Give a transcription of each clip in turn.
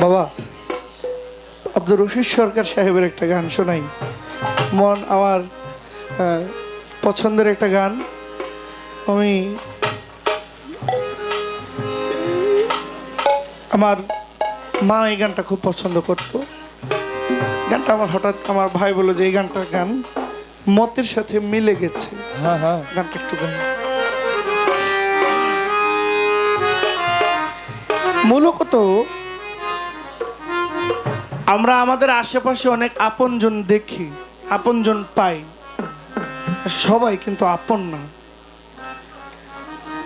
বাবা আব্দুর রশিদ সরকার সাহেবের একটা গান শোনাই। মন আমার পছন্দের একটা গান। আমি আমার মা এই গানটা খুব পছন্দ করতো। গানটা আমার হঠাৎ আমার ভাই বলল যে এই গানটার গান মতের সাথে মিলে গেছে। হ্যাঁ হ্যাঁ, গানটা একটু গান। মূলত আমরা আমাদের আশেপাশে অনেক আপনজন দেখি, আপনজন পাই, সবাই কিন্তু আপন না।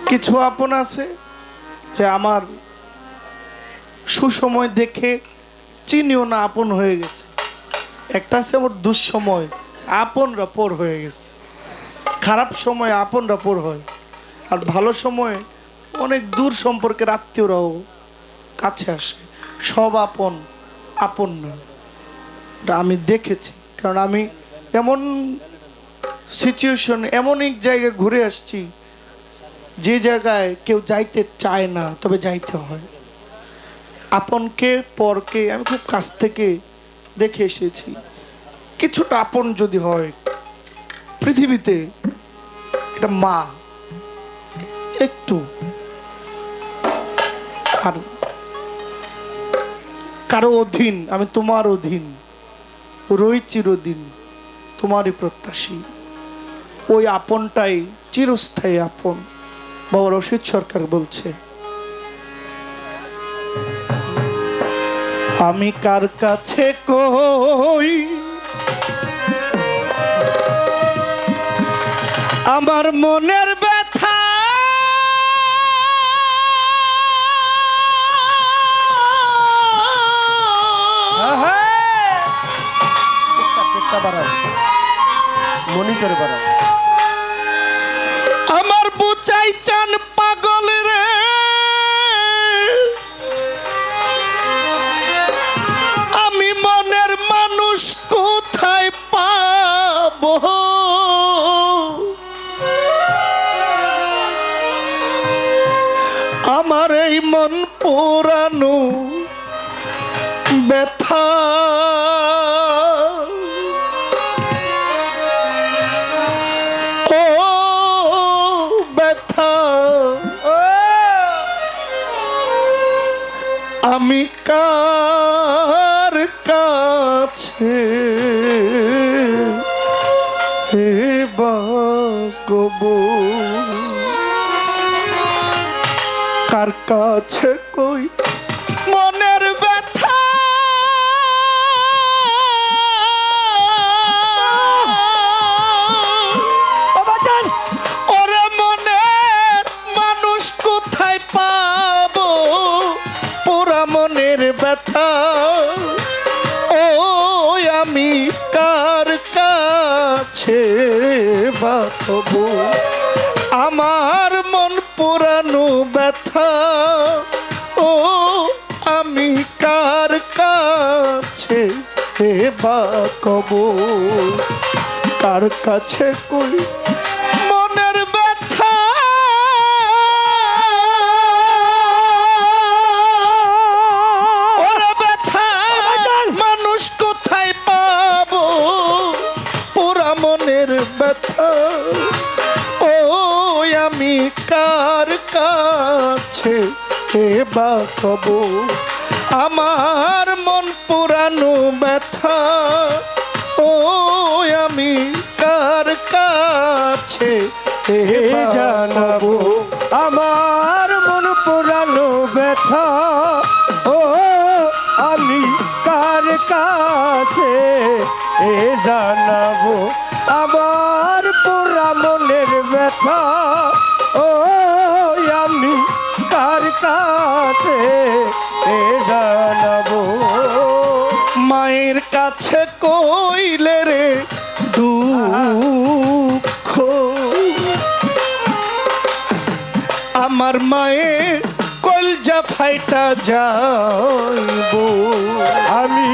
কিছু আপন আছে যে আমার সুসময় দেখে চিনিও না আপন হয়ে গেছে। একটা আছে আমার দুঃসময় আপনরা পর হয়ে গেছে। খারাপ সময় আপনরা পর হয়, আর ভালো সময়ে অনেক দূর সম্পর্কের আত্মীয়রাও কাছে আসে। সব আপন আপন না, এটা আমি দেখেছি। কারণ আমি এমন সিচুয়েশন, এমন এক জায়গায় ঘুরে আসছি যে জায়গায় কেউ যাইতে চায় না, তবে যাইতে হয়। আপনকে পরকে আমি খুব কাছ থেকে দেখে এসেছি। কিছুটা আপন যদি হয় পৃথিবীতে, এটা মা একটু, আর কারো অধীন। আমি তোমার অধীন, রই চিরদিন তোমারই প্রত্যাশী। ওই আপনটাই চিরস্থায়ী আপন। বাবা রশিদ সরকার বলছে, আমি কার কাছে কই আমার মনের ব্যথা, মনিটর বাড়াও। আমার বুচাই চান পাগল রে, আমি মনের মানুষ কোথায় পাবো? আমার এই মন পোড়ানো ব্যথা, ও ব্যথা আমি কার কাছে কব, কার কাছে কই মনের ব্যথা? ওরে মনের মানুষ কোথায় পাবো? পোড়া মনের ব্যথা ও আমি কার কাছে বাঁধবো? আমার মন পোড়ানো ব্যথা ও আমি কার কাছে বাঁধব? কার কাছে কই মনের ব্যথা? ওরে ব্যথা মানুষ কোথায় পাবো? পোড়া মনের ব্যথা ও আমি কার কাছে বাঁধব? আমার মন পুরানো ব্যথা ও আমি কার কাছে জানাবো? আমার মন পোড়ানো ব্যথা ও আমি কার কাছে জানাবো? আমার পোড়া মনের ব্যথা ও আমি কার কাছে জানাবো? মায়ের কাছে কইলে রে দুঃখ, আমার মায়ের কলজা ফাইটা যাইব। আমি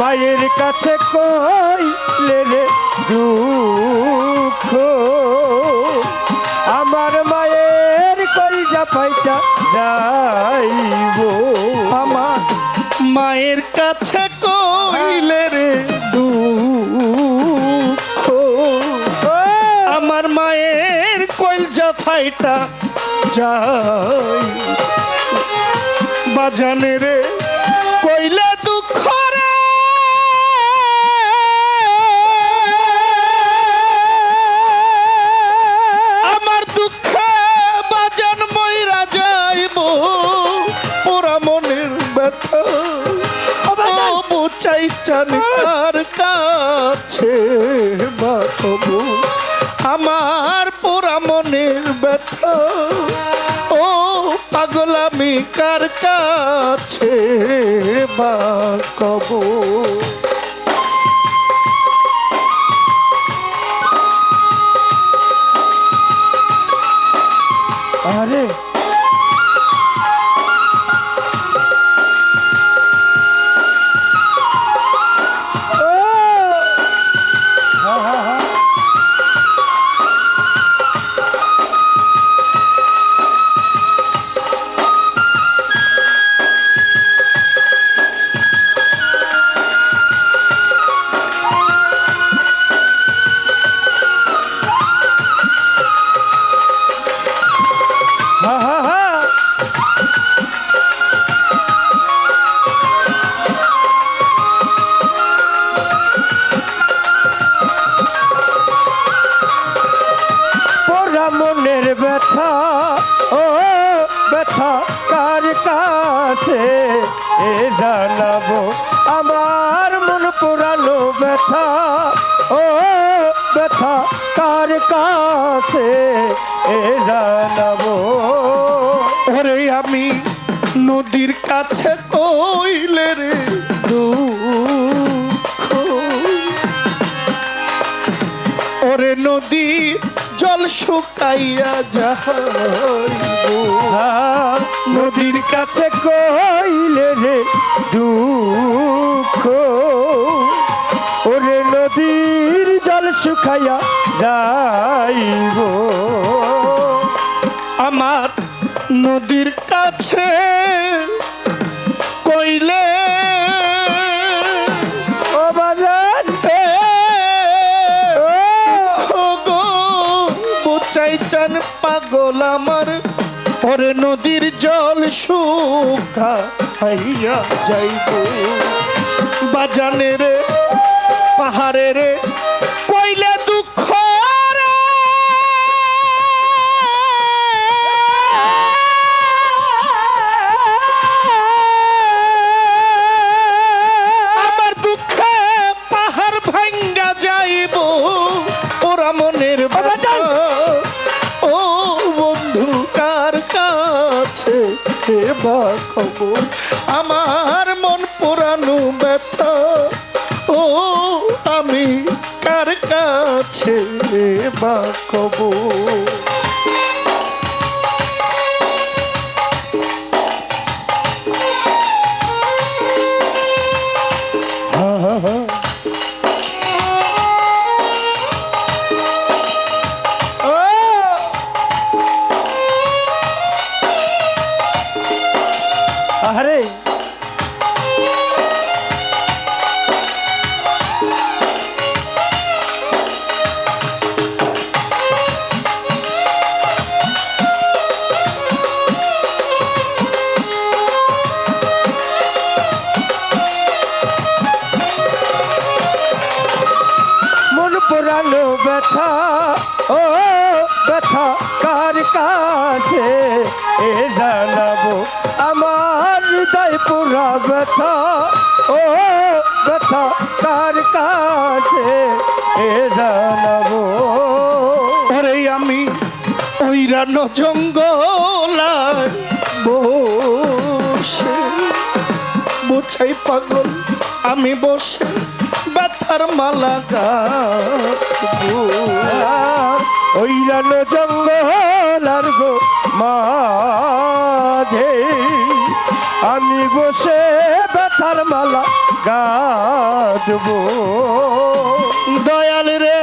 মায়ের কাছে কইলে রে দুঃখ, আমার মায়ের কলজা ফাইটা যাইব। আমার মায়ের কাছে কইলে রে দুঃখ আমার মায়ের কইলজা ফাইটা যাই বাজানে রে কইলে দুঃখ রে আমার দুঃখে বাজান মইরা যাইব পোড়া মনের ব্যথা চাই চান কার কাছে বাবু আমার পোড়া মনের ব্যথা ও পাগলামি কার কাছে বা কব আরে মনের ব্যথা ও ব্যথা কার কাছে এ জানাবো আমার মন পুরানো ব্যথা ও ব্যথা কার কাছে এ জানাবো ওরে আমি নদীর কাছে কইলে রে দুঃখ ওরে নদী জল শুকাইয়া যাইব নদীর কাছে কইলে রে দুঃখ ওরে নদীর জল শুকাইয়া যাইব আমার নদীর কাছে কইলে ও বাজান চাই চান পাগল আমার ওরে নদীর জল শুকা হইয়া যাইব বাজানে রে পাহাড়ে রে কইলে দুঃখ রে আমার দুঃখে পাহাড় ভাঙ্গা যাইব ওরা মনের ব্যথা ও বন্ধু কার কাছে বা খবর আমার মন পুরানো ব্যথা ও আমি কার কাছে বা খবর আরে মন পুরানো ব্যথা ও ব্যথা কার কাছে এ জানাবো আমার হৃদয় পুরা ব্যথা ও ব্যথা কার কাছে এ জানাবো ওরে আমি ওইরানো জঙ্গলায় বসে বোঝাই পাগল আমি বসে ব্যথার মালা গাঁথবো ওইরানো জঙ্গল আর গো মাঝে আমি বসে ব্যথার মালা গাঁথবো দয়াল রে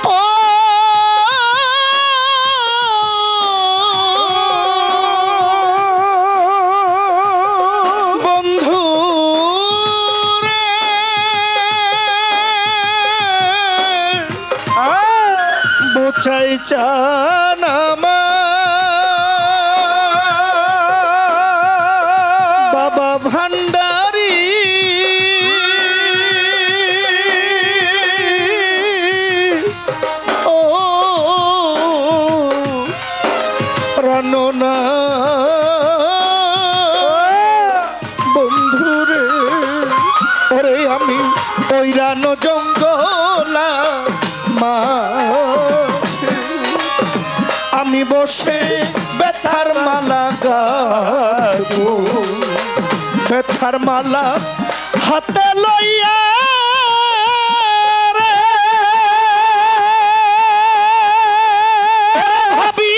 ও বুঝাই চান বাবা ভান্ডারি ও রাননা বন্ধুরে ওরে আমি ওই রানো জঙ্গলা আমি বসে ব্যথার মালা গাবো ব্যথার মালা হাতে লইয়া রে ভাবি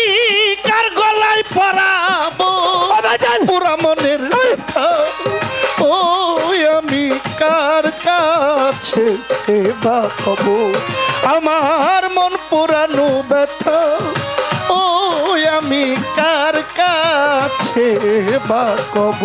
কার গলায় পরাবো পুরা মনের ব্যথা ও আমি কার কাছে বা কব আমার মন পুরানো ব্যথা ও আমি কার কাছে বা কব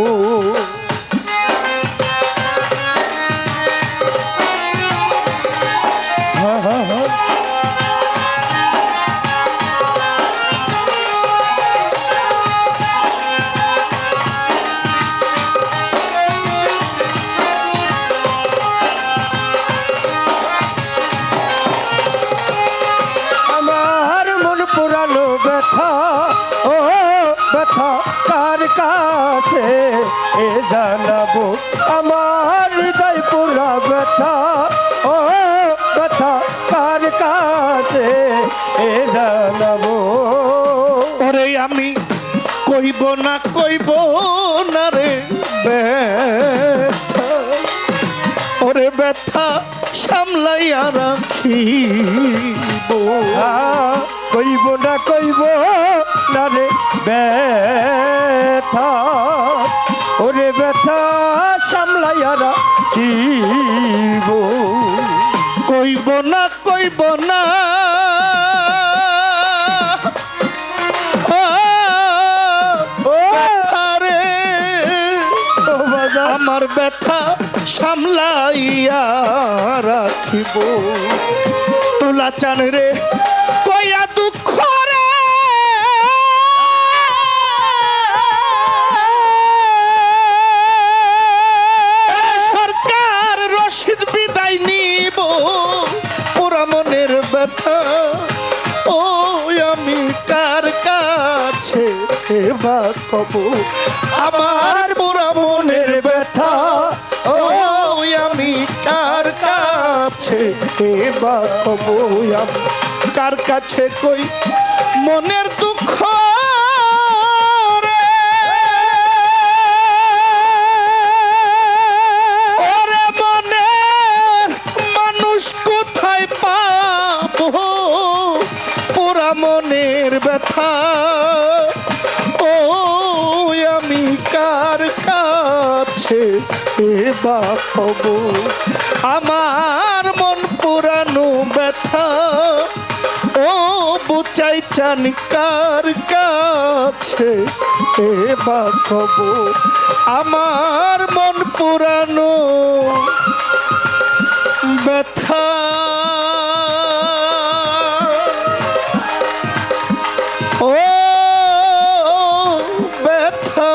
পুরানো ব্যথা ও ব্যথা কার কাছে এ জানাবো আমার হৃদয় পুরা ব্যথা ও ব্যথা কার কাছে এ জানাবো ওরে আমি কইব না রে ব্যথা ওরে ব্যথা সামলাইয়া রাখিব কইব না রে ব্যথা ওরে ব্যথা সামলাইয়া রাখিব কইব না রে আমার ব্যথা সামলাইয়া রাখিব তোলা চান রে কইয়া দুঃখ রে সরকার রশিদ বিদায় নিব পুরা মনের ব্যথা ও আমি কার কাছে বা কব আমার পুরা মনের ব্যথা ও আমি কার কাছে বা কব আমি কার কাছে কই মনের দুঃখ রে ওরে মনের মানুষ কোথায় পাবো পুরা মনের ব্যথা ও আমি কার কাছে বা কব আমার মন পুরানো ব্যথা ও বুঝাই চান কার কাছে বা কব আমার মন পুরানো ব্যথা ও ব্যথা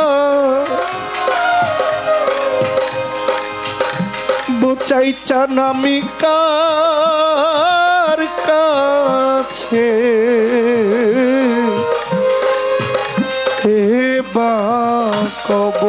বুঝাই চান আমি কার কাছে বা কব